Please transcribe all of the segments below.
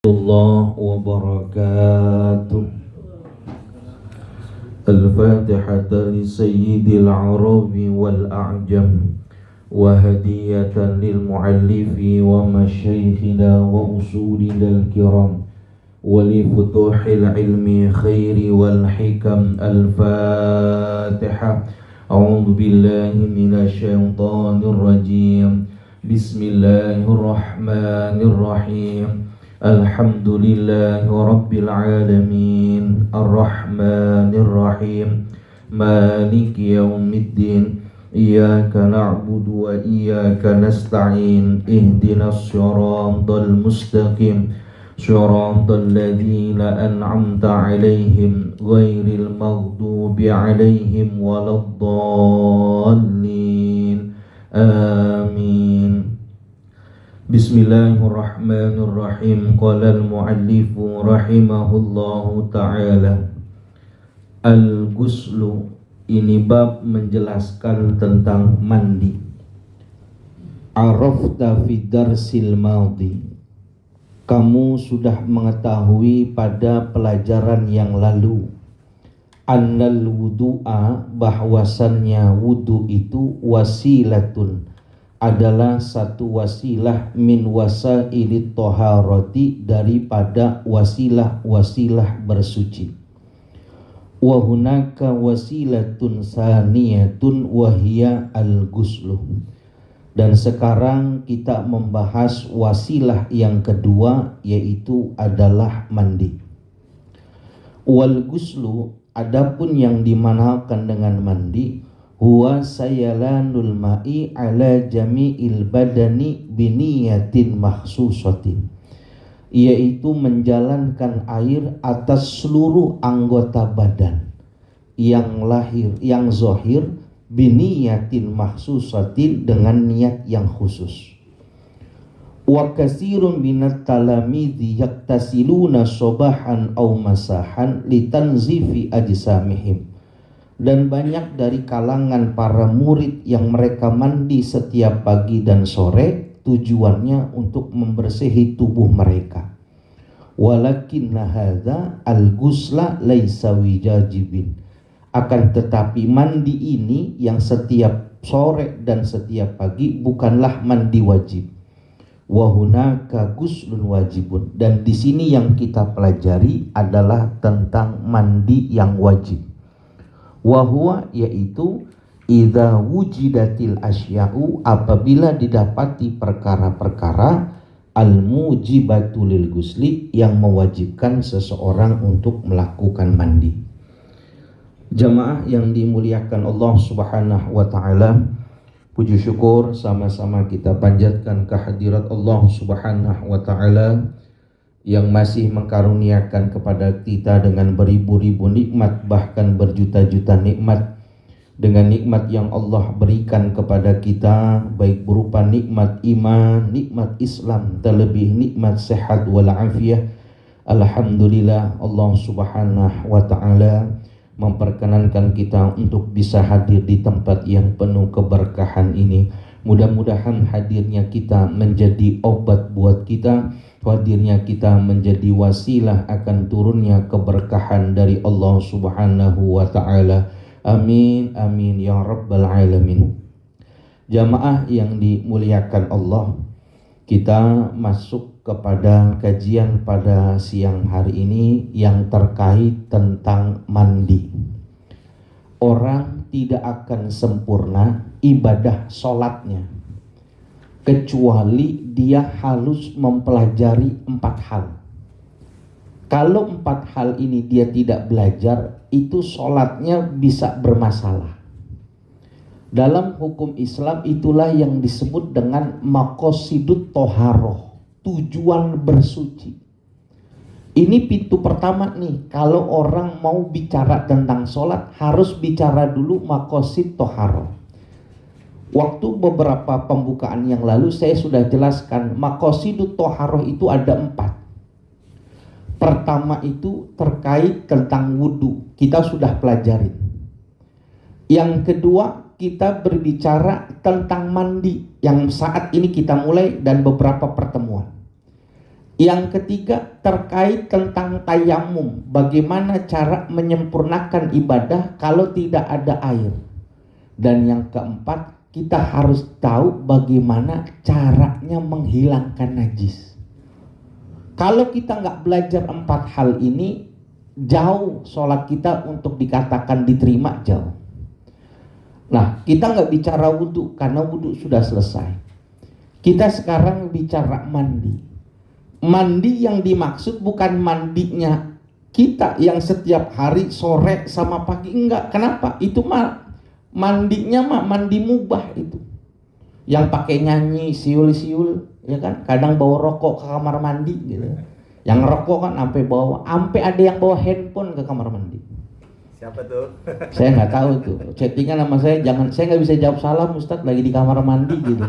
الله وبركاته. الفاتحة لسيد العرب والأعجم وهدية للمؤلف ومشايخنا وأصولنا الكرام ولفتوح العلم خير والحكم. الفاتحة. أعوذ بالله من الشيطان الرجيم. بسم الله الرحمن الرحيم. الحمد لله رب العالمين الرحمن الرحيم مالك يوم الدين إياك نعبد وإياك نستعين اهدنا الصراط المستقيم صراط الذين أنعمت عليهم غير المغضوب عليهم ولا الضالين آمين. Bismillahirrahmanirrahim. Qala al-muallifu rahimahullahu ta'ala. Al-ghuslu, ini bab menjelaskan tentang mandi. Arafta fi darsil madhi, kamu sudah mengetahui pada pelajaran yang lalu, annal wudu'a, bahwasannya wudu itu wasilatun, adalah satu wasilah min wasailit toharoti, daripada wasilah-wasilah bersuci. Wa hunaka wasilatun saniyatun wahia al-ghuslu, dan sekarang kita membahas wasilah yang kedua, yaitu adalah mandi. Wal ghuslu, adapun yang dimanakan dengan mandi, huwa sayalanul ma'i ala jami'il badani biniyatin makhsusatin, yaitu menjalankan air atas seluruh anggota badan yang lahir, yang zahir, biniyatin makhsusatin, dengan niat yang khusus. Wa katsirun minat talamidhi yaktasiluna sobahan aw masahan litanzifi ajsamihim, dan banyak dari kalangan para murid yang mereka mandi setiap pagi dan sore, tujuannya untuk membersihi tubuh mereka. Walakinna hadza al-ghusla laisa wijajibin, akan tetapi mandi ini yang setiap sore dan setiap pagi bukanlah mandi wajib. Wa hunaka ghuslun wajibun, dan di sini yang kita pelajari adalah tentang mandi yang wajib. Wahwa, yaitu idza wujidatil asya'u, apabila didapati perkara-perkara al-mujibatu lil ghusli, yang mewajibkan seseorang untuk melakukan mandi. Jamaah yang dimuliakan Allah Subhanahu wa taala, puji syukur sama-sama kita panjatkan kehadirat Allah Subhanahu wa taala yang masih mengkaruniakan kepada kita dengan beribu-ribu nikmat, bahkan berjuta-juta nikmat. Dengan nikmat yang Allah berikan kepada kita, baik berupa nikmat iman, nikmat Islam, terlebih nikmat sehat walafiat. Alhamdulillah, Allah Subhanahu wa ta'ala memperkenankan kita untuk bisa hadir di tempat yang penuh keberkahan ini. Mudah-mudahan hadirnya kita menjadi obat buat kita, hadirnya kita menjadi wasilah akan turunnya keberkahan dari Allah Subhanahu wa ta'ala. Amin, amin ya rabbal alamin. Jamaah yang dimuliakan Allah, kita masuk kepada kajian pada siang hari ini yang terkait tentang mandi. Orang tidak akan sempurna ibadah sholatnya kecuali dia harus mempelajari 4 hal. Kalau 4 hal ini dia tidak belajar, itu sholatnya bisa bermasalah. Dalam hukum Islam itulah yang disebut dengan maqasidut toharoh, tujuan bersuci. Ini pintu pertama nih, kalau orang mau bicara tentang sholat harus bicara dulu maqasid toharoh. Waktu beberapa pembukaan yang lalu saya sudah jelaskan maqasidut toharoh itu ada 4. Pertama itu terkait tentang wudhu, kita sudah pelajari. Yang kedua kita berbicara tentang mandi yang saat ini kita mulai dan beberapa pertemuan. Yang ketiga terkait tentang tayamum, bagaimana cara menyempurnakan ibadah kalau tidak ada air. Dan yang keempat, kita harus tahu bagaimana caranya menghilangkan najis. Kalau kita nggak belajar 4 hal ini, jauh sholat kita untuk dikatakan diterima, jauh. Nah, kita nggak bicara wudhu karena wudhu sudah selesai. Kita sekarang bicara mandi. Mandi yang dimaksud bukan mandinya kita yang setiap hari sore sama pagi, enggak. Kenapa? Itu mandinya mandi mubah itu. Yang pakai nyanyi siul-siul, ya kan? Kadang bawa rokok ke kamar mandi gitu. Yang rokok kan sampai ada yang bawa handphone ke kamar mandi. Siapa tuh? Saya nggak tahu tuh. Chattingan sama saya, saya nggak bisa jawab salam Ustadz, lagi di kamar mandi gitu.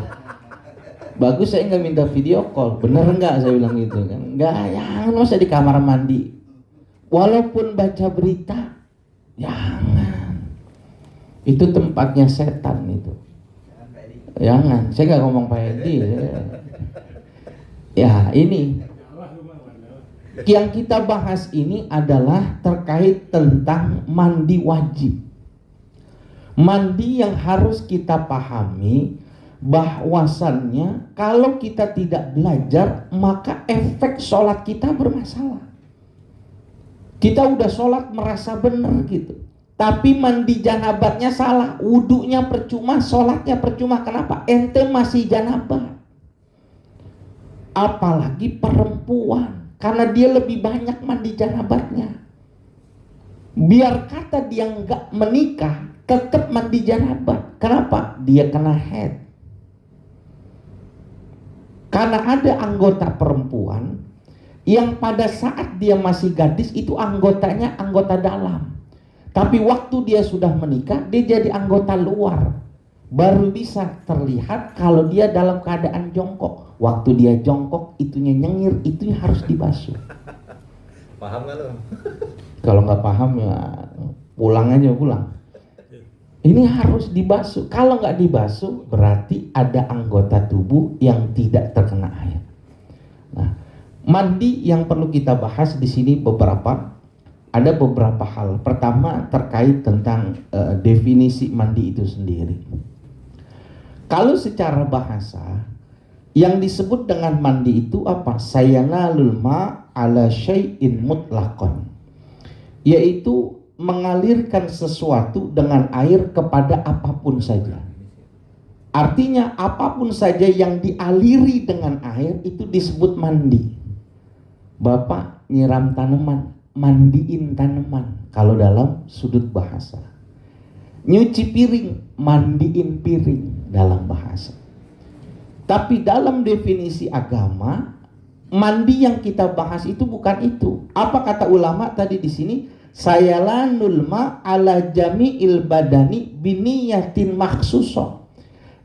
Bagus saya nggak minta video call, bener nggak saya bilang gitu kan? Nggak, jangan masa di kamar mandi. Walaupun baca berita, jangan. Itu tempatnya setan itu. Jangan, saya nggak ngomong Pak Edi. Ya ini, yang kita bahas ini adalah terkait tentang mandi wajib. Mandi yang harus kita pahami bahwasannya kalau kita tidak belajar maka efek sholat kita bermasalah. Kita udah sholat merasa benar gitu, tapi mandi janabatnya salah, wudunya percuma, sholatnya percuma. Kenapa? Ente masih janabah. Apalagi perempuan, karena dia lebih banyak mandi janabatnya. Biar kata dia nggak menikah, tetap mandi janabat. Kenapa? Dia kena haid. Karena ada anggota perempuan yang pada saat dia masih gadis itu anggotanya anggota dalam. Tapi waktu dia sudah menikah, dia jadi anggota luar. Baru bisa terlihat kalau dia dalam keadaan jongkok. Waktu dia jongkok, itunya nyengir, itu harus dibasuh. Paham gak lo? Kalau nggak paham ya pulang aja pulang. Ini harus dibasuh. Kalau nggak dibasuh, berarti ada anggota tubuh yang tidak terkena air. Nah, mandi yang perlu kita bahas di sini ada beberapa hal. Pertama terkait tentang definisi mandi itu sendiri. Kalau secara bahasa, yang disebut dengan mandi itu apa? Sayanalul ma ala syai'in mutlaqan, yaitu mengalirkan sesuatu dengan air kepada apapun saja. Artinya apapun saja yang dialiri dengan air itu disebut mandi. Bapak nyiram tanaman, mandiin tanaman kalau dalam sudut bahasa. Nyuci piring, mandiin piring dalam bahasa. Tapi dalam definisi agama, mandi yang kita bahas itu bukan itu. Apa kata ulama tadi di sini? Sayalanul ma ala jami'il badani biniyatin makhsusah,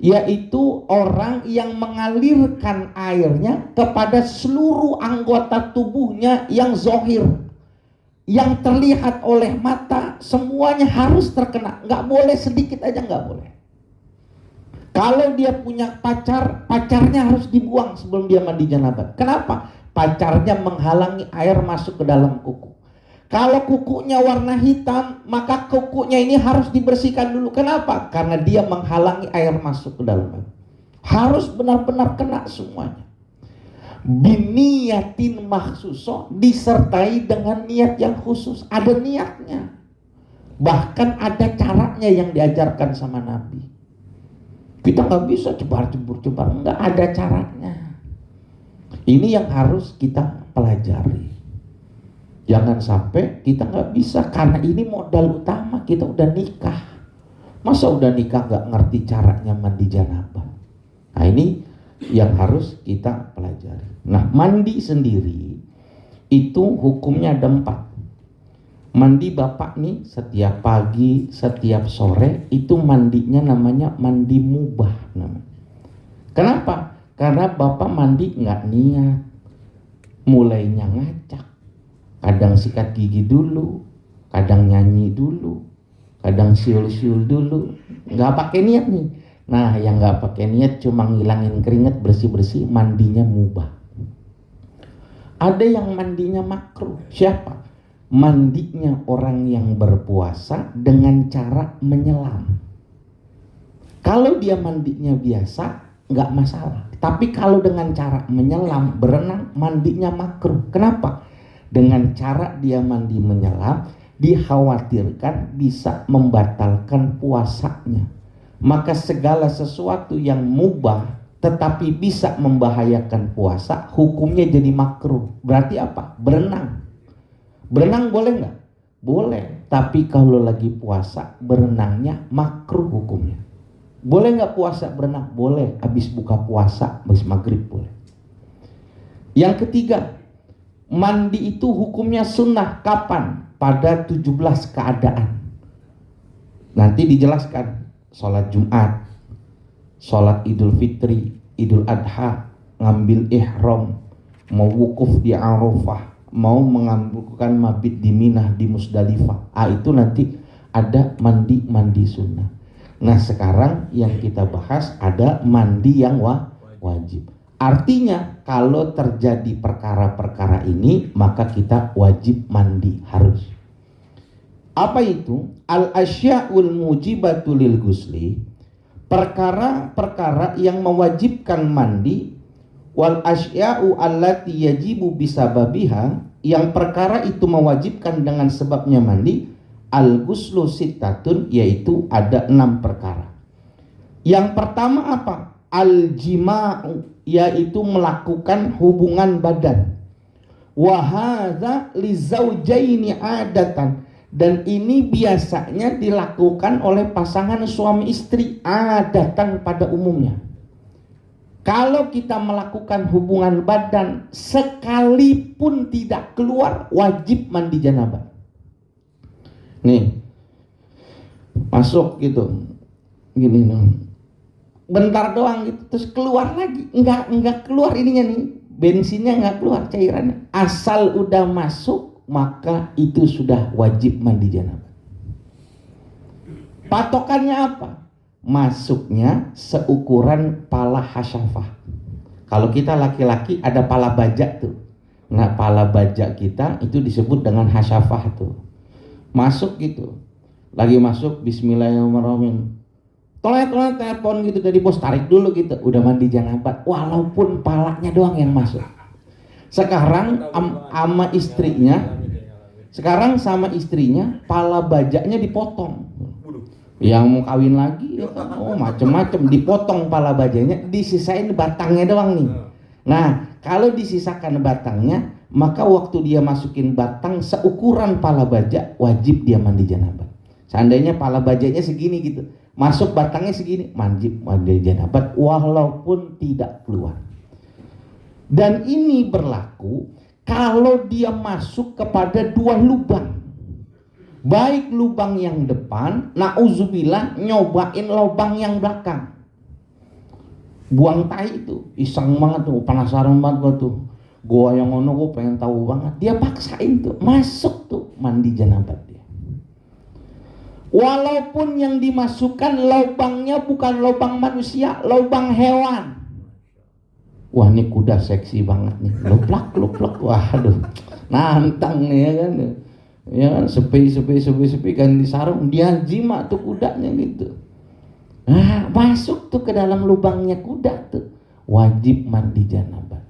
yaitu orang yang mengalirkan airnya kepada seluruh anggota tubuhnya yang zahir, yang terlihat oleh mata, semuanya harus terkena. Nggak boleh sedikit aja, nggak boleh. Kalau dia punya pacar, pacarnya harus dibuang sebelum dia mandi janabat. Kenapa? Pacarnya menghalangi air masuk ke dalam kuku. Kalau kukunya warna hitam, maka kukunya ini harus dibersihkan dulu. Kenapa? Karena dia menghalangi air masuk ke dalam. Harus benar-benar kena semuanya. Biniyatin makhsusoh, disertai dengan niat yang khusus. Ada niatnya. Bahkan ada caranya yang diajarkan sama Nabi. Kita nggak bisa cebar-cebar, nggak ada caranya. Ini yang harus kita pelajari. Jangan sampai kita nggak bisa, karena ini modal utama. Kita udah nikah, masa udah nikah nggak ngerti caranya mandi janabah? Nah ini yang harus kita pelajari. Nah mandi sendiri itu hukumnya ada 4. Mandi bapak nih setiap pagi, setiap sore, itu mandinya namanya mandi mubah namanya. Kenapa? Karena bapak mandi nggak niat, mulainya ngacak. Kadang sikat gigi dulu, kadang nyanyi dulu, kadang siul-siul dulu, nggak pakai niat nih. Nah, yang nggak pakai niat cuma ngilangin keringat, bersih-bersih, mandinya mubah. Ada yang mandinya makruh. Siapa? Mandinya orang yang berpuasa dengan cara menyelam. Kalau dia mandinya biasa, nggak masalah. Tapi kalau dengan cara menyelam, berenang, mandinya makruh. Kenapa? Dengan cara dia mandi menyelam, dikhawatirkan bisa membatalkan puasanya. Maka segala sesuatu yang mubah tetapi bisa membahayakan puasa, hukumnya jadi makruh. Berarti apa? Berenang. Berenang boleh nggak? Boleh. Tapi kalau lagi puasa, berenangnya makruh hukumnya. Boleh nggak puasa berenang? Boleh. Habis buka puasa, habis maghrib boleh. Yang ketiga, mandi itu hukumnya sunnah. Kapan? Pada 17 keadaan. Nanti dijelaskan. Sholat Jumat, sholat Idul Fitri, Idul Adha, ngambil ihram, mau wukuf di Arafah, mau mengambilkan mabit di Minah, di Musdalifah. Itu nanti ada mandi sunnah. Nah sekarang yang kita bahas ada mandi yang wajib. Artinya kalau terjadi perkara-perkara ini, maka kita wajib mandi, harus. Apa itu? Al-asya'ul mujibatu lil ghusli, perkara-perkara yang mewajibkan mandi. Wal asya'u allati yajibu bisababiha, yang perkara itu mewajibkan dengan sebabnya mandi. Al-ghuslu sittatun, yaitu ada 6 perkara. Yang pertama apa? Al-jima'u, yaitu melakukan hubungan badan. Wa hadza li zaujaini adatan, dan ini biasanya dilakukan oleh pasangan suami istri, adatan pada umumnya. Kalau kita melakukan hubungan badan sekalipun tidak keluar, wajib mandi janabah. Nih, masuk gitu, gini dong, bentar doang gitu, terus keluar lagi, enggak keluar ininya nih, bensinnya enggak keluar, cairannya. Asal udah masuk, maka itu sudah wajib mandi janabah. Patokannya apa? Masuknya seukuran pala hasyafah. Kalau kita laki-laki ada pala bajak tuh. Nah, pala bajak kita itu disebut dengan hasyafah tuh. Masuk gitu. Lagi masuk, bismillahirrahmanirrahim. Tolong telepon gitu dari bos, tarik dulu gitu. Udah mandi janabah, walaupun palanya doang yang masuk. Sekarang sama istrinya pala bajaknya dipotong. Yang mau kawin lagi ya kan, macem-macem, dipotong pala bajaknya, disisain batangnya doang nih. Nah, kalau disisakan batangnya, maka waktu dia masukin batang seukuran pala bajak, wajib dia mandi janabah. Seandainya pala bajaknya segini gitu, masuk batangnya segini, wajib mandi janabah walaupun tidak keluar. Dan ini berlaku kalau dia masuk kepada 2 lubang. Baik lubang yang depan, na'udzubillah, nyobain lubang yang belakang. Buang tai itu, iseng banget tuh, penasaran banget gua tuh. Gua yang ngono, gua pengen tahu banget. Dia paksain tuh, masuk tuh, mandi janabah dia. Walaupun yang dimasukkan lubangnya bukan lubang manusia, lubang hewan. Wah, ini kuda seksi banget nih, luplak, waduh, nantang nih ya kan. Ya kan, sepi ganti sarung, dia jima tuh kudanya gitu. Nah, masuk tuh ke dalam lubangnya kuda tuh, wajib mandi janabah.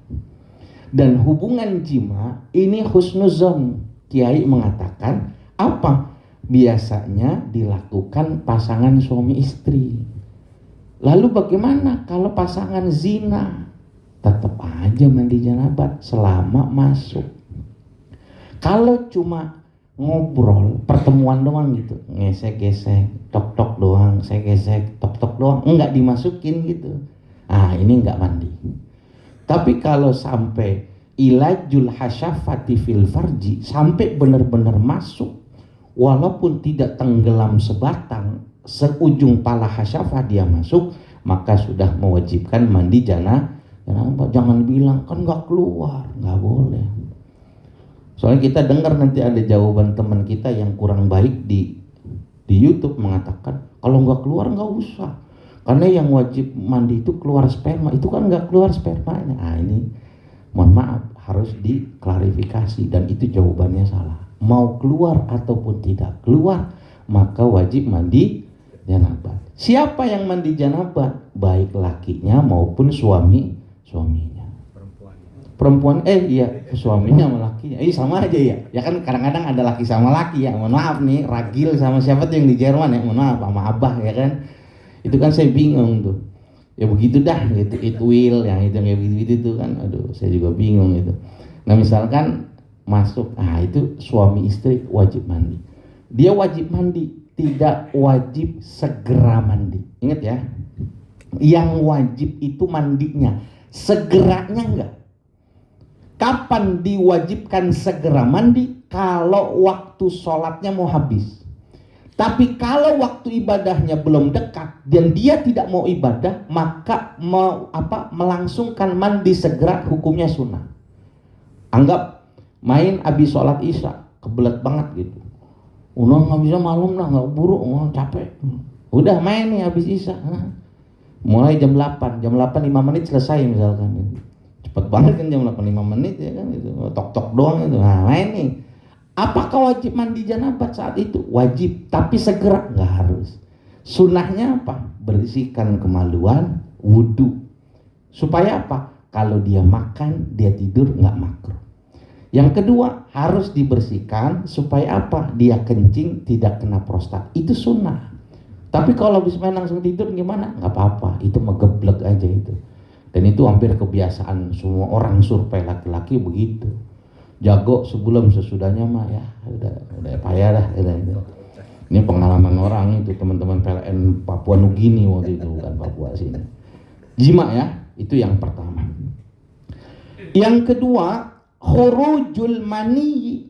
Dan hubungan jima ini husnuzon, kiai mengatakan apa? Biasanya dilakukan pasangan suami istri. Lalu bagaimana kalau pasangan zina? Tetap aja mandi janabah selama masuk. Kalau cuma ngobrol, pertemuan doang gitu, ngesek-gesek, tok-tok doang, saya gesek, tok-tok doang, enggak dimasukin gitu. Ini enggak mandi. Tapi kalau sampai ilajul hasyafati fil farji, sampai benar-benar masuk, walaupun tidak tenggelam sebatang, seujung pala hasyafah dia masuk, maka sudah mewajibkan mandi janabah. Jangan bilang kan enggak keluar, enggak boleh. Soalnya kita dengar nanti ada jawaban teman kita yang kurang baik di YouTube mengatakan kalau nggak keluar nggak usah, karena yang wajib mandi itu keluar sperma, itu kan nggak keluar spermanya. Ini mohon maaf, harus diklarifikasi, dan itu jawabannya salah. Mau keluar ataupun tidak keluar, maka wajib mandi janabat. Siapa yang mandi janabat? Baik lakinya maupun suaminya. Perempuan iya, suaminya sama lakinya. Sama aja ya. Ya kan kadang-kadang ada laki sama laki ya. Mohon maaf nih, Ragil sama siapa tuh yang di Jerman ya? Mohon maaf, sama Abah ya kan. Itu kan saya bingung tuh. Ya begitu dah, gitu. It will yang itu kayak begitu tuh kan. Aduh, saya juga bingung itu. Nah, misalkan masuk, itu suami istri wajib mandi. Dia wajib mandi, tidak wajib segera mandi. Ingat ya. Yang wajib itu mandinya, segeranya enggak. Kapan diwajibkan segera mandi? Kalau waktu sholatnya mau habis. Tapi kalau waktu ibadahnya belum dekat dan dia tidak mau ibadah, maka melangsungkan mandi segera, hukumnya sunnah. Anggap main habis sholat isya, kebelet banget gitu. Udah nggak bisa malam lah, nggak buru, capek. Udah main nih habis isya. Mulai jam 8 5 menit selesai misalkan. Cepet banget kan jam 8 5 menit ya kan itu. Tok-tok doang itu. Nah, main nih. Apakah wajib mandi janabat saat itu? Wajib, tapi segera nggak harus. Sunnahnya apa? Bersihkan kemaluan, wudhu. Supaya apa? Kalau dia makan, dia tidur nggak makruh. Yang kedua, harus dibersihkan supaya apa? Dia kencing tidak kena prostat. Itu sunnah. Tapi kalau habis main langsung tidur gimana? Nggak apa-apa, itu megeblek aja itu. Dan itu hampir kebiasaan semua orang survei laki-laki begitu. Jago sebelum sesudahnya mah ya udah payah dah. Ini pengalaman orang itu, teman-teman PLN Papua Nugini waktu itu, bukan Papua sini. Jima ya, itu yang pertama. Yang kedua, khurujul mani,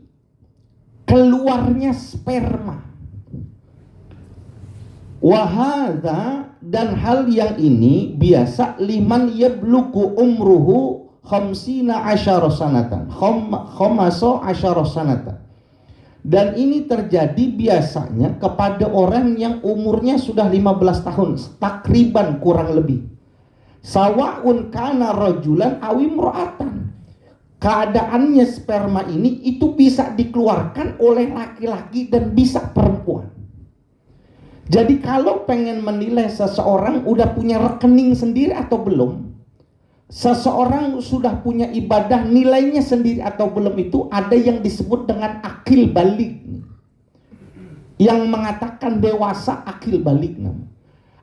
keluarnya sperma. Wahada, dan hal yang ini biasa liman yabluku umruhu khamsina asyara sanatan, khamasa asyara sanatan. Dan ini terjadi biasanya kepada orang yang umurnya sudah 15 tahun, takriban kurang lebih. Sawaun kana rajulan awim ro'atan. Keadaannya sperma ini itu bisa dikeluarkan oleh laki-laki dan bisa perempuan. Jadi kalau pengen menilai seseorang udah punya rekening sendiri atau belum, seseorang sudah punya ibadah nilainya sendiri atau belum, itu ada yang disebut dengan akil balik, yang mengatakan dewasa akil balik.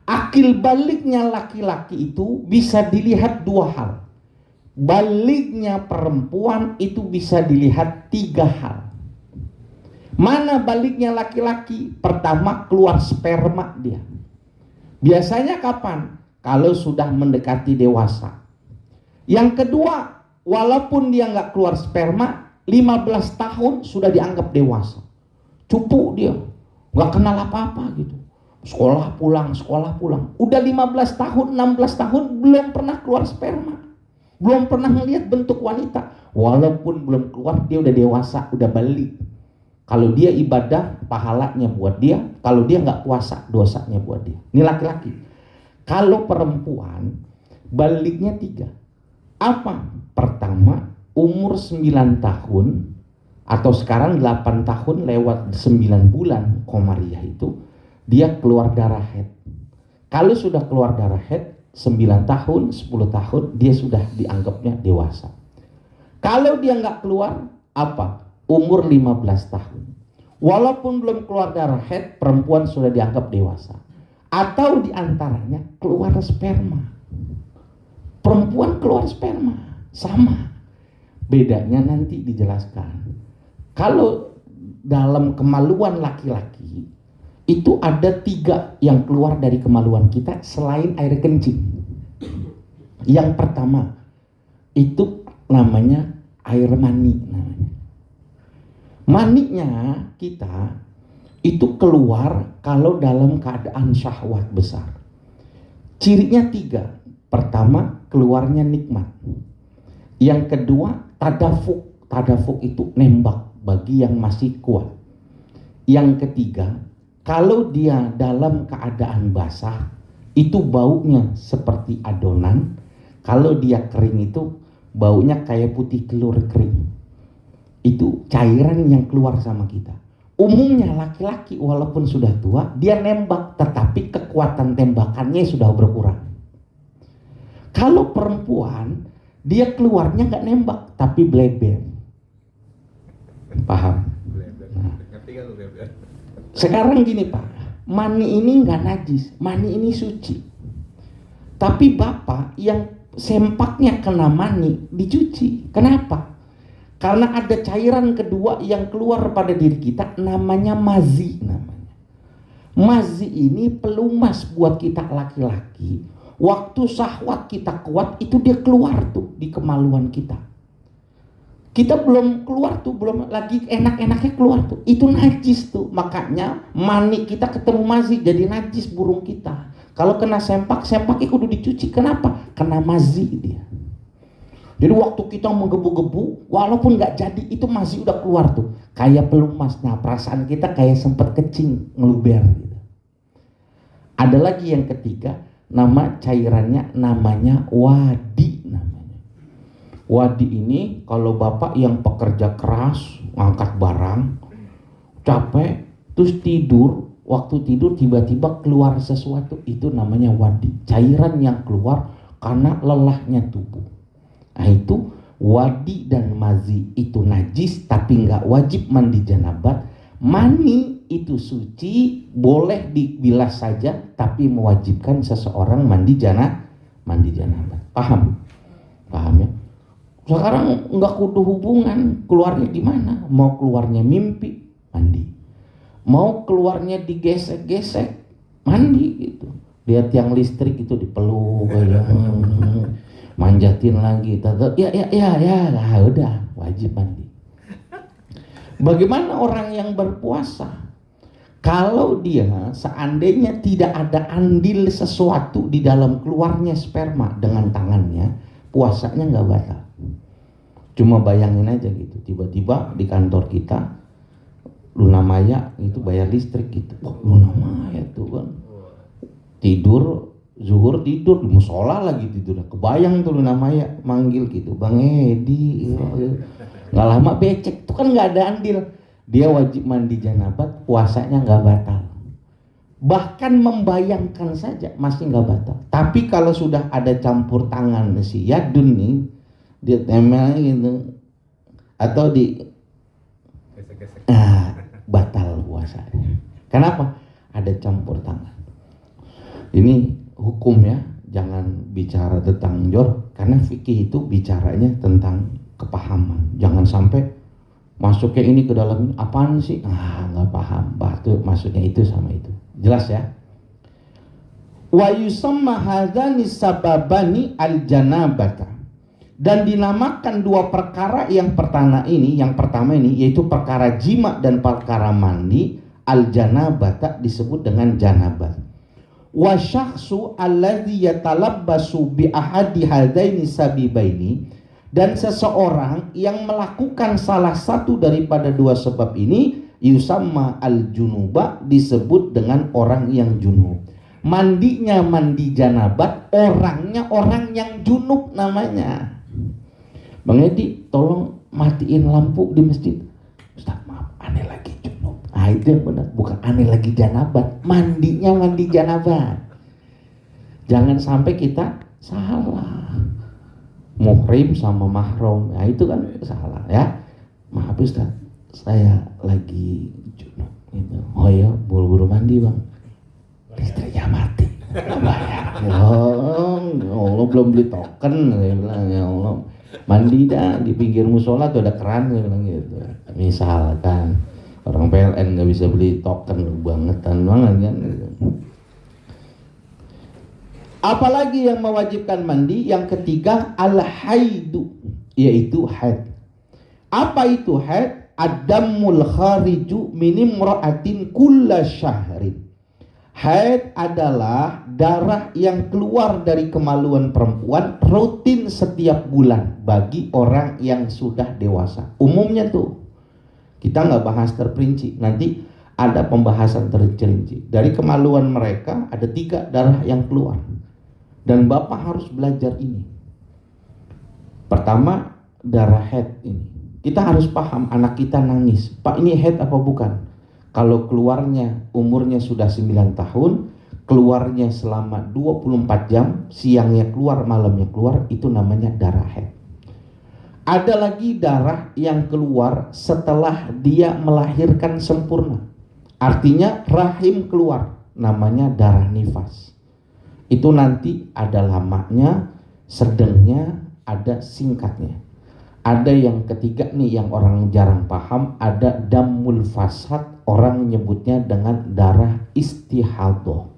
Akil baliknya laki-laki itu bisa dilihat dua hal. Baliknya perempuan itu bisa dilihat tiga hal. Mana baliknya laki-laki? Pertama, keluar sperma dia. Biasanya kapan? Kalau sudah mendekati dewasa. Yang kedua, walaupun dia nggak keluar sperma, 15 tahun sudah dianggap dewasa. Cupu dia, nggak kenal apa-apa gitu. Sekolah pulang. Udah 15 tahun, 16 tahun belum pernah keluar sperma. Belum pernah melihat bentuk wanita. Walaupun belum keluar, dia udah dewasa, udah balik. Kalau dia ibadah, pahalanya buat dia. Kalau dia nggak puasa, dosanya buat dia. Ini laki-laki. Kalau perempuan, baliknya 3. Apa? Pertama, umur 9 tahun, atau sekarang 8 tahun lewat 9 bulan komariah itu, dia keluar darah haid. Kalau sudah keluar darah haid, 9 tahun, 10 tahun, dia sudah dianggapnya dewasa. Kalau dia nggak keluar, apa? Umur 15 tahun. Walaupun belum keluar darah haid, perempuan sudah dianggap dewasa. Atau diantaranya keluar sperma. Perempuan keluar sperma, sama. Bedanya nanti dijelaskan. Kalau dalam kemaluan laki-laki, itu ada 3 yang keluar dari kemaluan kita selain air kencing. Yang pertama, itu namanya air mani namanya. Maninya kita itu keluar kalau dalam keadaan syahwat besar. Cirinya 3. Pertama, keluarnya nikmat. Yang kedua, tadafuk. Tadafuk itu nembak bagi yang masih kuat. Yang ketiga, kalau dia dalam keadaan basah, itu baunya seperti adonan. Kalau dia kering itu baunya kayak putih telur kering. Itu cairan yang keluar sama kita. Umumnya laki-laki walaupun sudah tua, dia nembak, tetapi kekuatan tembakannya sudah berkurang. Kalau perempuan, dia keluarnya nggak nembak, tapi bleber. Paham? Nah. Ngerti kan lu bleber? Sekarang gini Pak, mani ini nggak najis, mani ini suci. Tapi bapak yang sempaknya kena mani dicuci. Kenapa? Karena ada cairan kedua yang keluar pada diri kita, namanya mazi namanya. Mazi ini pelumas buat kita laki-laki. Waktu syahwat kita kuat, itu dia keluar tuh di kemaluan kita. Kita belum keluar tuh, belum lagi enak-enaknya keluar tuh. Itu najis tuh. Makanya mani kita ketemu mazi, jadi najis burung kita. Kalau kena sempak, sempaknya kudu dicuci. Kenapa? Kena mazi dia. Jadi waktu kita menggebu-gebu, walaupun nggak jadi, itu mazi udah keluar tuh. Kayak pelumas. Nah, perasaan kita kayak sempet kecing, ngeluber gitu. Ada lagi yang ketiga, nama cairannya namanya wadi namanya. Wadi ini kalau bapak yang pekerja keras, ngangkat barang, capek, terus tidur, waktu tidur tiba-tiba keluar sesuatu, itu namanya wadi. Cairan yang keluar karena lelahnya tubuh. Nah itu wadi dan mazi itu najis, tapi nggak wajib mandi janabat. Mani itu suci, boleh dibilas saja, tapi mewajibkan seseorang mandi janabat. Paham? Paham ya? Sekarang nggak kudu hubungan, keluarnya di mana? Mau keluarnya mimpi, mandi. Mau keluarnya digesek-gesek, mandi gitu. Lihat yang listrik itu dipeluk, manjatin lagi, ya, udah wajib mandi. Bagaimana orang yang berpuasa? Kalau dia seandainya tidak ada andil sesuatu di dalam keluarnya sperma dengan tangannya, puasanya nggak batal. Cuma bayangin aja gitu, tiba-tiba di kantor kita Luna Maya itu bayar listrik gitu. Wah, Luna Maya tuh kan tidur, zuhur tidur, di musola lagi tidur. Kebayang tuh Luna Maya manggil gitu, Bang Edi. Nggak lama becek, itu kan nggak ada andil. Dia wajib mandi janabat, puasanya nggak batal. Bahkan membayangkan saja masih nggak batal. Tapi kalau sudah ada campur tangan si Yadun nih, dia temel gitu, atau di batal puasanya. Kenapa? Ada campur tangan. Ini hukum ya, jangan bicara tentang jor, karena fikih itu bicaranya tentang kepahaman. Jangan sampai masuknya ini ke dalam apaan sih? Nggak paham. Batu maksudnya itu sama itu. Jelas ya? Wa yusamma hadzani sababani al-janabata. Dan dinamakan dua perkara yang pertama ini yaitu perkara jima dan perkara mandi, al-janabata disebut dengan janabat. Wa syakhsu alladzi yatalabbasu bi ahadi hadaini sabibaini, dan seseorang yang melakukan salah satu daripada dua sebab ini yusamma al-junuba, disebut dengan orang yang junub. Mandinya mandi janabat, orangnya orang yang junub namanya. Bang Edi, tolong matiin lampu di masjid. Ustaz, maaf, aneh lagi junub. Itu yang benar, bukan aneh lagi janabat. Mandinya mandi janabat. Jangan sampai kita salah. Muhrim sama mahram, itu kan salah ya. Maaf Ustaz, saya lagi junub gitu. Oh ya, buru-buru mandi Bang. Listriknya mati. Bayar. Ya Allah, belum beli token. Saya bilang, ya Allah, mandi dah di pinggir musola tuh ada keran, saya bilang gitu. Misalkan orang PLN nggak bisa beli token, bangetan banget kan. Apalagi yang mewajibkan mandi? Yang ketiga, al-haidu, yaitu haid. Apa itu haid? Ad-dammul khariju min imra'atin kulla syahrin. Haid adalah darah yang keluar dari kemaluan perempuan rutin setiap bulan bagi orang yang sudah dewasa. Umumnya tuh, kita nggak bahas terperinci, nanti ada pembahasan terperinci. Dari kemaluan mereka ada 3 darah yang keluar. Dan Bapak harus belajar ini. Pertama, darah haid ini. Kita harus paham, anak kita nangis, Pak ini haid apa bukan? Kalau keluarnya umurnya sudah 9 tahun, keluarnya selama 24 jam, siangnya keluar, malamnya keluar, itu namanya darah haid. Ada lagi darah yang keluar setelah dia melahirkan sempurna. Artinya rahim keluar, namanya darah nifas. Itu nanti ada lamanya, sedangnya, ada singkatnya. Ada yang ketiga nih yang orang jarang paham, ada damul fasad, orang nyebutnya dengan darah istihadah.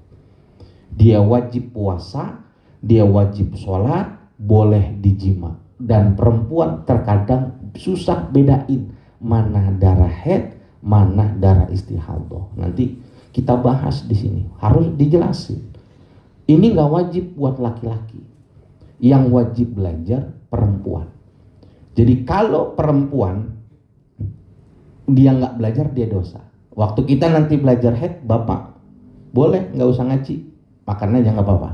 Dia wajib puasa, dia wajib sholat, boleh dijima. Dan perempuan terkadang susah bedain mana darah haid, mana darah istihadah. Nanti kita bahas di sini, harus dijelasin. Ini nggak wajib buat laki-laki, yang wajib belajar perempuan. Jadi kalau perempuan dia nggak belajar, dia dosa. Waktu kita nanti belajar haid, bapak boleh nggak usah ngaji, makan aja nggak apa-apa.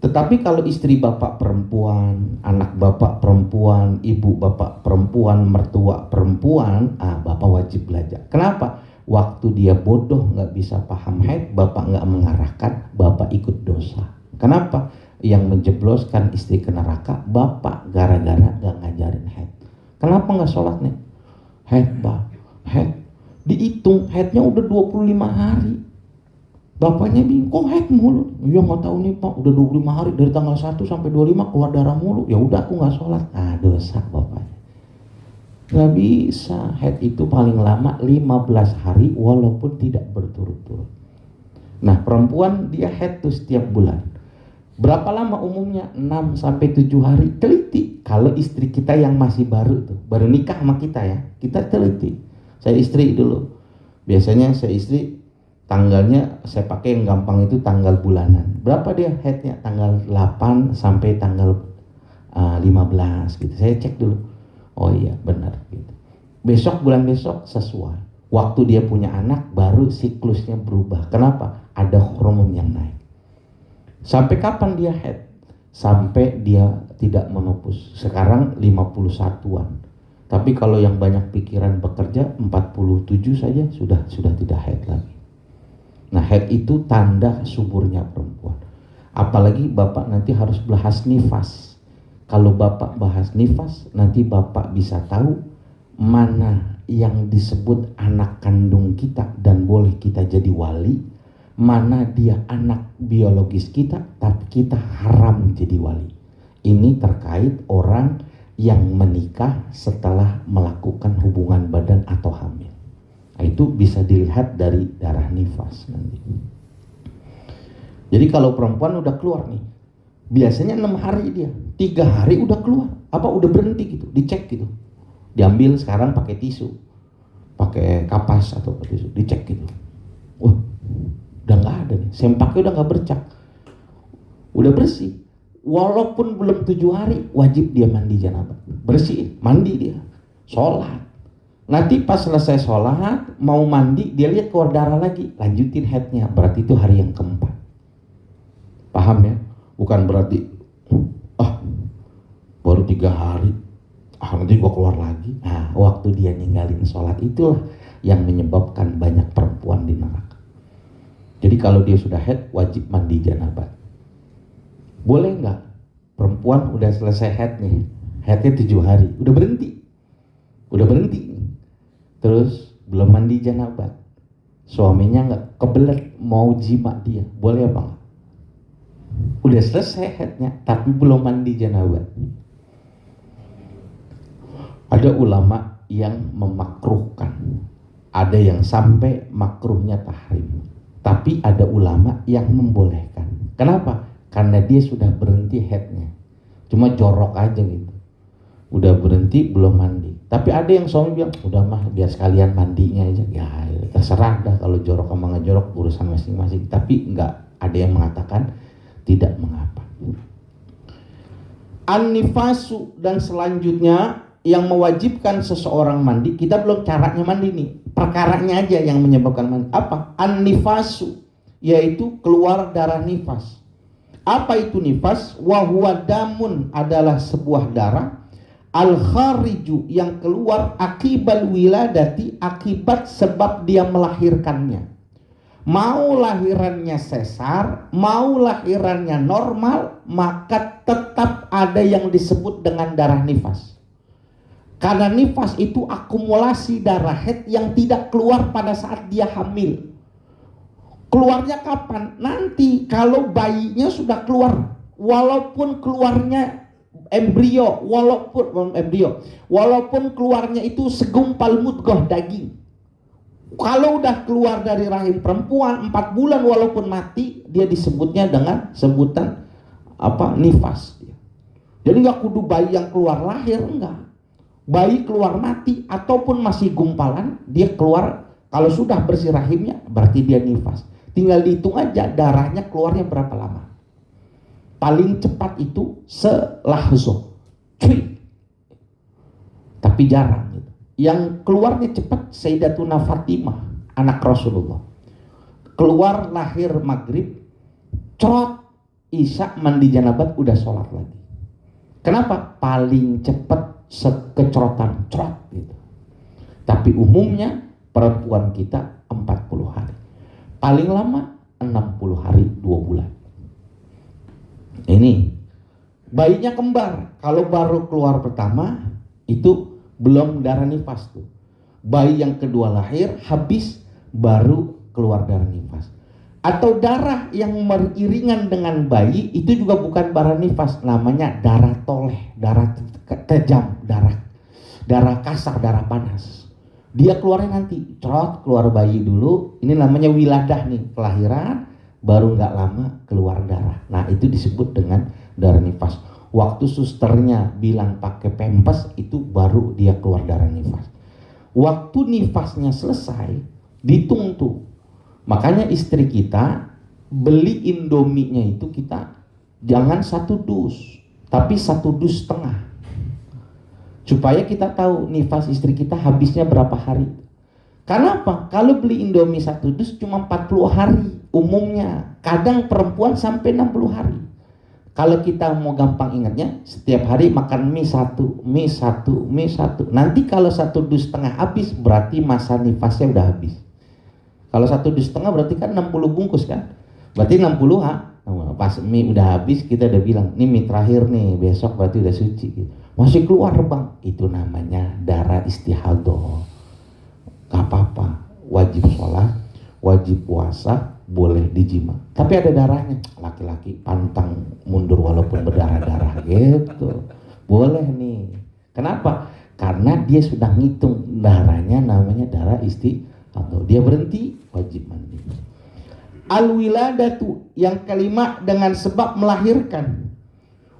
Tetapi kalau istri bapak perempuan, anak bapak perempuan, ibu bapak perempuan, mertua perempuan, bapak wajib belajar. Kenapa? Waktu dia bodoh nggak bisa paham haid, bapak nggak mengarahkan, bapak ikut dosa. Kenapa? Yang menjebloskan istri ke neraka bapak gara-gara gak ngajarin haid. Kenapa gak sholat nih? Haid pak, haid dihitung haidnya udah 25 hari. Bapaknya bingung, kok haid mulu? Iya gak tahu nih pak, udah 25 hari dari tanggal 1 sampai 25 keluar darah mulu. Ya udah aku gak sholat. Dosa bapaknya. Gak bisa, haid itu paling lama 15 hari walaupun tidak berturut-turut. Nah perempuan dia haid tuh setiap bulan. Berapa lama umumnya? 6 sampai 7 hari. Teliti. Kalau istri kita yang masih baru tuh, baru nikah sama kita ya, kita teliti. Saya istri dulu. Biasanya saya istri tanggalnya saya pakai yang gampang itu tanggal bulanan. Berapa dia haidnya? Tanggal 8 sampai tanggal 15 gitu. Saya cek dulu. Oh iya, benar gitu. Besok bulan besok sesuai. Waktu dia punya anak baru siklusnya berubah. Kenapa? Ada hormon yang naik. Sampai kapan dia haid? Sampai dia tidak menopause. Sekarang 51-an. Tapi kalau yang banyak pikiran bekerja 47 saja sudah tidak haid lagi. Nah, haid itu tanda suburnya perempuan. Apalagi bapak nanti harus bahas nifas. Kalau bapak bahas nifas, nanti bapak bisa tahu mana yang disebut anak kandung kita dan boleh kita jadi wali, mana dia anak biologis kita tapi kita haram jadi wali. Ini terkait orang yang menikah setelah melakukan hubungan badan atau hamil. Nah, itu bisa dilihat dari darah nifas nanti. Jadi kalau perempuan udah keluar nih, biasanya 6 hari dia, 3 hari udah keluar, apa udah berhenti gitu, dicek gitu. Diambil sekarang pakai tisu, pakai kapas atau pakai tisu, dicek gitu. Wah, udah nggak ada nih, sempaknya udah nggak bercak, udah bersih. Walaupun belum 7 hari, wajib dia mandi janabah, bersih, mandi dia, sholat. Nanti pas selesai sholat, mau mandi, dia lihat keluar darah lagi, lanjutin haidnya, berarti itu hari yang keempat. Paham ya? Bukan berarti, baru 3 hari, nanti gua keluar lagi. Nah, waktu dia ninggalin sholat itulah yang menyebabkan banyak perempuan di neraka. Jadi kalau dia sudah haid, wajib mandi janabah. Boleh nggak? Perempuan udah selesai haid nih, haidnya 7 hari, udah berhenti, terus belum mandi janabah. Suaminya nggak kebelet mau jima dia, boleh apa nggak? Udah selesai haidnya, tapi belum mandi janabah. Ada ulama yang memakruhkan, ada yang sampai makruhnya tahrim. Tapi ada ulama yang membolehkan. Kenapa? Karena dia sudah berhenti haidnya, cuma jorok aja gitu. Udah berhenti belum mandi. Tapi ada yang suami bilang, udah mah biar sekalian mandinya aja. Ya terserah dah, kalau jorok sama nggak jorok urusan masing-masing. Tapi nggak ada yang mengatakan tidak mengapa. An-nifasu, dan selanjutnya yang mewajibkan seseorang mandi, kita belum caranya mandi nih, perkaranya aja yang menyebabkan mandi. Apa? An-nifasu, yaitu keluar darah nifas. Apa itu nifas? Wa huwa damun, adalah sebuah darah Al-khariju yang keluar akibal wiladati akibat sebab dia melahirkannya. Mau lahirannya sesar, mau lahirannya normal, maka tetap ada yang disebut dengan darah nifas. Karena nifas itu akumulasi darah haid yang tidak keluar pada saat dia hamil. Keluarnya kapan? Nanti kalau bayinya sudah keluar, walaupun keluarnya embrio, walaupun keluarnya itu segumpal mudghah daging. Kalau udah keluar dari rahim perempuan 4 bulan walaupun mati, dia disebutnya dengan sebutan nifas. Jadi nggak kudu bayi yang keluar lahir, enggak. Bayi keluar mati ataupun masih gumpalan, dia keluar, kalau sudah bersih rahimnya berarti dia nifas. Tinggal dihitung aja darahnya keluarnya berapa lama. Paling cepat itu selahzo, tapi jarang. Yang keluarnya cepat Sayyidatuna Fatimah, anak Rasulullah. Keluar lahir maghrib, cerot, isya mandi janabat udah sholat lagi. Kenapa? Paling cepat sekecrotan, cerot gitu. Tapi umumnya perempuan kita 40 hari. Paling lama 60 hari 2 bulan. Ini bayinya kembar. Kalau baru keluar pertama itu belum darah nifas tuh. Bayi yang kedua lahir habis baru keluar darah nifas. Atau darah yang beriringan dengan bayi itu juga bukan darah nifas, namanya darah toleh, darah kejam, darah kasar, darah panas. Dia keluarnya nanti, cerot keluar bayi dulu. Ini namanya wiladah nih, kelahiran baru nggak lama keluar darah. Nah itu disebut dengan darah nifas. Waktu susternya bilang pakai pempes itu baru dia keluar darah nifas. Waktu nifasnya selesai dihitung tuh. Makanya istri kita beli Indominya itu kita jangan 1 dus, tapi 1 dus setengah. Supaya kita tahu nifas istri kita habisnya berapa hari. Karena apa? Kalau beli Indomie 1 dus cuma 40 hari umumnya. Kadang perempuan sampai 60 hari. Kalau kita mau gampang ingatnya, setiap hari makan mie 1. Nanti kalau 1 dus setengah habis, berarti masa nifasnya udah habis. Kalau 1 dus setengah berarti kan 60 bungkus kan? Berarti 60 pas mie udah habis, kita udah bilang, ini mie terakhir nih, besok berarti udah suci gitu. Masih keluar bang, itu namanya darah istihadah. Gak apa-apa, wajib sholat, wajib puasa, boleh dijima. Tapi ada darahnya, laki-laki pantang mundur walaupun berdarah-darah gitu. Boleh nih. Kenapa? Karena dia sudah ngitung darahnya namanya darah istihadah. Dia berhenti, wajib mandi. Al-wiladatu yang kelima dengan sebab melahirkan.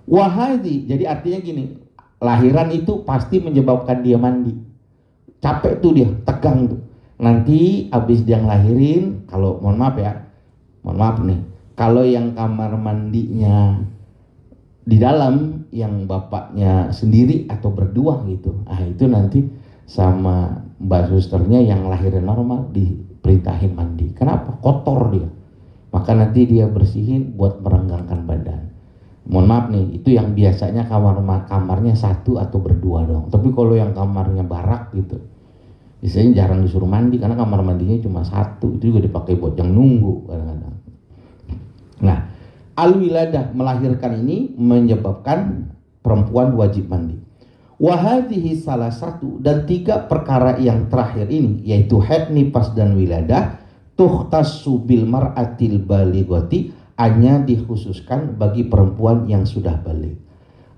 Wahadi, jadi artinya gini, lahiran itu pasti menyebabkan dia mandi. Capek tuh dia, tegang tuh. Nanti abis dia ngelahirin, kalau mohon maaf nih, kalau yang kamar mandinya di dalam, yang bapaknya sendiri atau berdua gitu, itu nanti sama mbak susternya yang lahirin normal diperintahin mandi. Kenapa? Kotor dia, maka nanti dia bersihin buat merenggangkan badan. Mohon maaf nih, itu yang biasanya kamarnya 1 atau berdua dong. Tapi kalau yang kamarnya barak gitu, biasanya jarang disuruh mandi karena kamar mandinya cuma 1. Itu juga dipakai buat yang nunggu kadang-kadang. Nah, al-wiladah melahirkan ini menyebabkan perempuan wajib mandi. Wahadhihi salah satu, dan 3 perkara yang terakhir ini, yaitu haid, nifas dan wiladah, tuhtassu bil mar'atil balighati, hanya dikhususkan bagi perempuan yang sudah balik.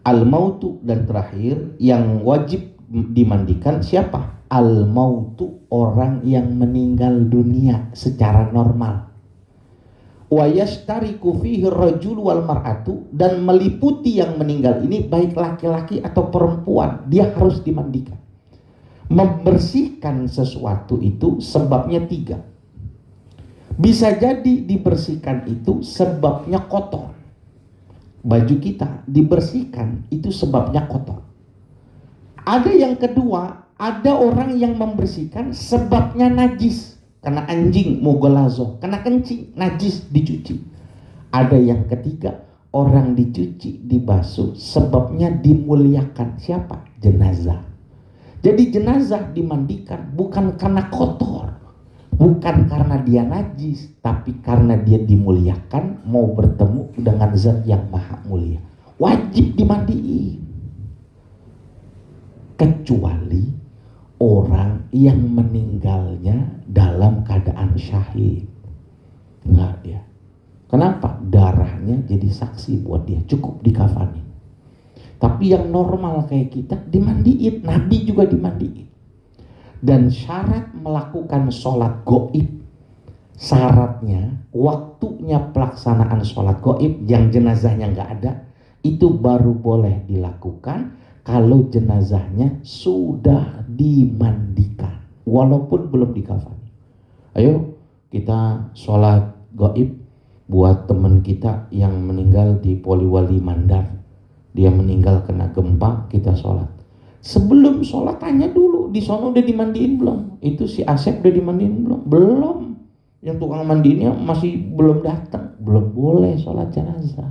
Al-mautu, dan terakhir yang wajib dimandikan siapa? Al-mautu, orang yang meninggal dunia secara normal. Wa yashtariku fihi rajul wal mar'atu, dan meliputi yang meninggal ini baik laki-laki atau perempuan, dia harus dimandikan. Membersihkan sesuatu itu sebabnya 3. Bisa jadi dibersihkan itu sebabnya kotor. Baju kita dibersihkan itu sebabnya kotor. Ada yang kedua, ada orang yang membersihkan sebabnya najis. Kena anjing, mogolazo, kena kencing, najis, dicuci. Ada yang ketiga, orang dicuci, dibasuh, sebabnya dimuliakan. Siapa? jenazah. Jadi jenazah dimandikan bukan karena kotor, bukan karena dia najis, tapi karena dia dimuliakan mau bertemu dengan zat yang maha mulia. Wajib dimandiin. Kecuali orang yang meninggalnya dalam keadaan syahid. Enggak dia. Kenapa? Darahnya jadi saksi buat dia, cukup dikafani. Tapi yang normal kayak kita dimandiin, Nabi juga dimandiin. Dan syarat melakukan sholat goib, syaratnya waktunya pelaksanaan sholat goib yang jenazahnya nggak ada, itu baru boleh dilakukan kalau jenazahnya sudah dimandikan, walaupun belum dikafani. Ayo kita sholat goib buat teman kita yang meninggal di Poliwali Mandar. Dia meninggal kena gempa, kita sholat. Sebelum sholat tanya dulu, di sono udah dimandiin belum? Itu si Asep udah dimandiin belum? Belum. Yang tukang mandiinnya masih belum datang, belum boleh sholat jenazah.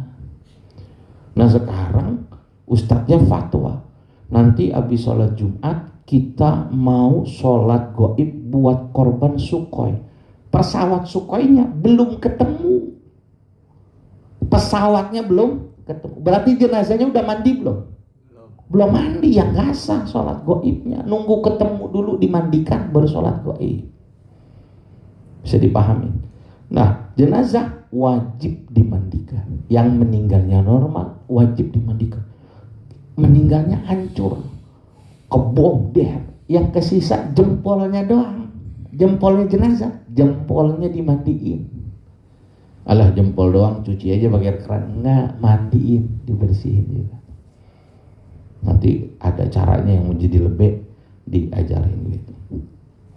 Nah sekarang ustadznya fatwa, nanti habis sholat Jumat kita mau sholat goib buat korban Sukhoi. Pesawat Sukhoinya belum ketemu, pesawatnya belum ketemu. Berarti jenazahnya udah mandi belum? Belum mandi, yang nggak sah sholat goibnya. Nunggu ketemu dulu dimandikan baru sholat goib. Bisa dipahami? Nah, jenazah wajib dimandikan. Yang meninggalnya normal wajib dimandikan. Meninggalnya hancur, kebom deh. Yang kesisa jempolnya doang. Jempolnya jenazah, jempolnya dimandiin. Alah jempol doang, cuci aja pakai air keran. Enggak, mandiin, dibersihin juga. Nanti ada caranya yang menjadi lebih diajarin gitu.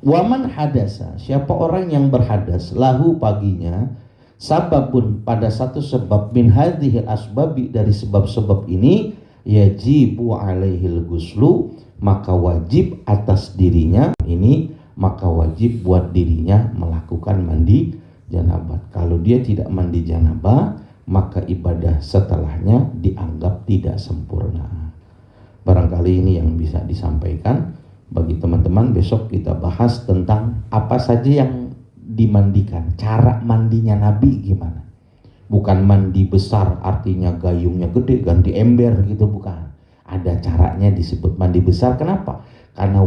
Waman hadasa, siapa orang yang berhadas, lahu paginya, sababun pada satu sebab min hadhil asbabi dari sebab-sebab ini, yajibu alaihil guslu, maka wajib atas dirinya ini, maka wajib buat dirinya melakukan mandi janabah. Kalau dia tidak mandi janabah, maka ibadah setelahnya dianggap tidak sempurna. Barangkali ini yang bisa disampaikan bagi teman-teman. Besok kita bahas tentang apa saja yang dimandikan, cara mandinya Nabi gimana. Bukan mandi besar artinya gayungnya gede ganti ember gitu, bukan. Ada caranya disebut mandi besar. Kenapa? Karena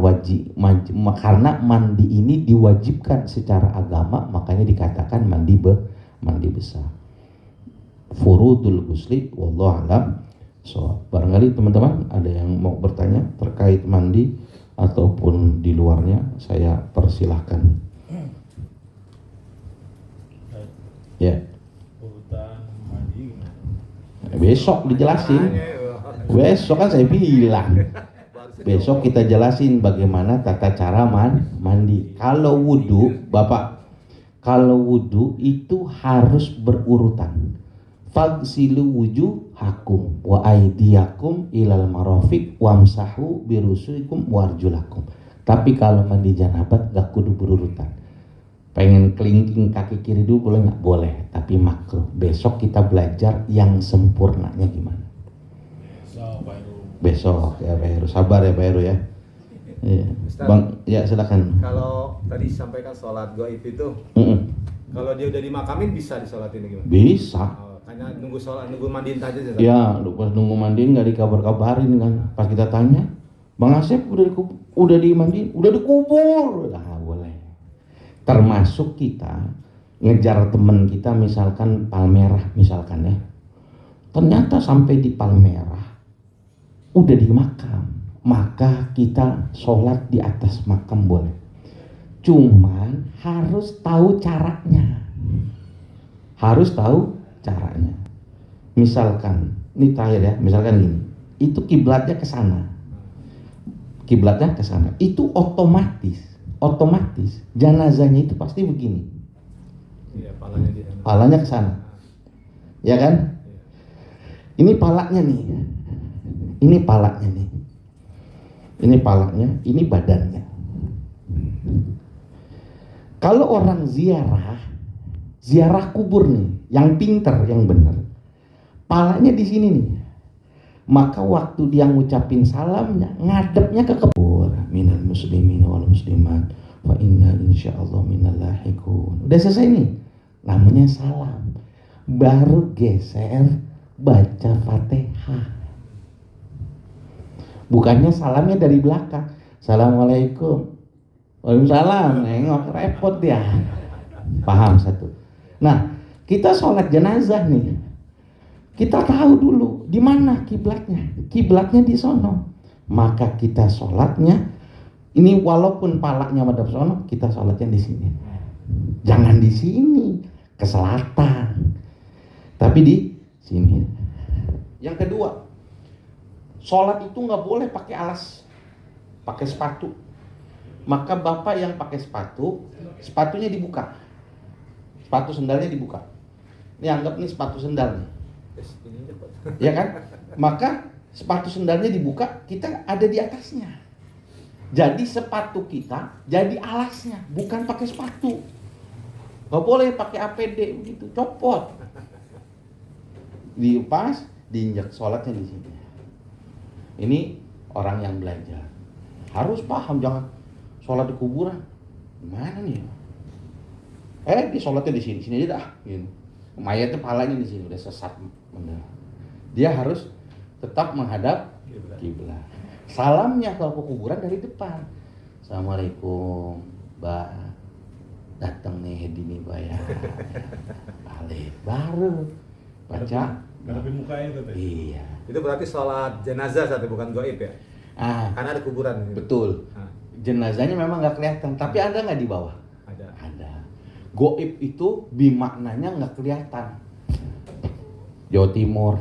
karena mandi ini diwajibkan secara agama, makanya dikatakan mandi besar. Furudul ghusli wallahu a'lam. So, barangkali teman-teman ada yang mau bertanya terkait mandi ataupun di luarnya, saya persilahkan. Ya. Urutan mandi gimana? Besok dijelasin. Besok kan saya bilang. Besok kita jelasin bagaimana tata cara mandi. Kalau wudhu, Bapak, kalau wudhu itu harus berurutan. Fagsilu wujuhakum wa aydiyakum ilal marafiq wamsahu birusulikum warjulakum. Tapi kalau mandi janabat gak kudu berurutan. Pengen kelingking kaki kiri dulu boleh nggak? Boleh, tapi makruh. Besok kita belajar yang sempurnanya gimana. Besok ya Pak Heru, sabar ya Pak Heru ya. Iya. Bang, ya silakan. Kalau tadi sampaikan sholat goib itu, kalau dia udah dimakamin bisa disolatin gimana? Bisa. Hanya nunggu sholat, nunggu mandiin aja. Ya, pas nunggu mandiin nggak dikabar-kabarin kan. Pas kita tanya, Bang Asep udah dimandiin, udah dikubur. Nah, boleh. Termasuk kita ngejar temen kita misalkan Palmerah misalkan ya. Ternyata sampai di Palmerah udah di makam, maka kita sholat di atas makam boleh. Cuman harus tahu caranya. Harus tahu caranya. Misalkan, ini terakhir ya, misalkan gini, itu kiblatnya ke sana. Kiblatnya ke sana. Itu otomatis jenazahnya itu pasti begini. Iya, palanya di sana. Palanya ke sana. Ya kan? Ini palanya nih. Ini palanya nih. Ini palanya, ini badannya. Kalau orang ziarah kubur nih, yang pinter, yang benar. Palanya di sini nih. maka waktu dia ngucapin salamnya ngadepnya ke kubur. Minal muslimin wal muslimat fa inna insyaallah minal lahiqun. Udah selesai nih, namanya salam. Baru geser baca Fatihah. Bukannya salamnya dari belakang, assalamualaikum, waalaikumsalam, nengok, repot dia. Paham satu. Nah, kita sholat jenazah nih, kita tahu dulu di mana kiblatnya. Kiblatnya di sono. Maka kita sholatnya ini walaupun palaknya madhab sono, kita sholatnya di sini. Jangan di sini, ke selatan, tapi di sini. Yang kedua, sholat itu nggak boleh pakai alas, pakai sepatu. Maka bapak yang pakai sepatu, sepatunya dibuka, sepatu sendalnya dibuka. Ini anggap nih sepatu sendal nih, ya kan? Maka sepatu sendalnya dibuka, kita ada di atasnya. Jadi sepatu kita jadi alasnya, bukan pakai sepatu. Nggak boleh pakai APD begitu, copot. Dilepas, diinjak, sholatnya di sini. Ini orang yang belajar harus paham, jangan sholat di kuburan. Gimana nih? Di sholatnya di sini, sini aja dah. Gitu. Mayatnya palanya di sini, udah sesat bener. Dia harus tetap menghadap kiblat. Salamnya kalau ke kuburan dari depan. Assalamualaikum, Mbak. Datang nih dini bayar. Balik baru baca. Ngadepin mukanya itu teh. Iya. Itu berarti sholat jenazah satu, bukan goib ya? Karena ada kuburan. Betul. Jenazahnya memang nggak kelihatan, tapi ada nggak di bawah? Ada. Goib itu bimaknanya nggak kelihatan. Jawa Timur,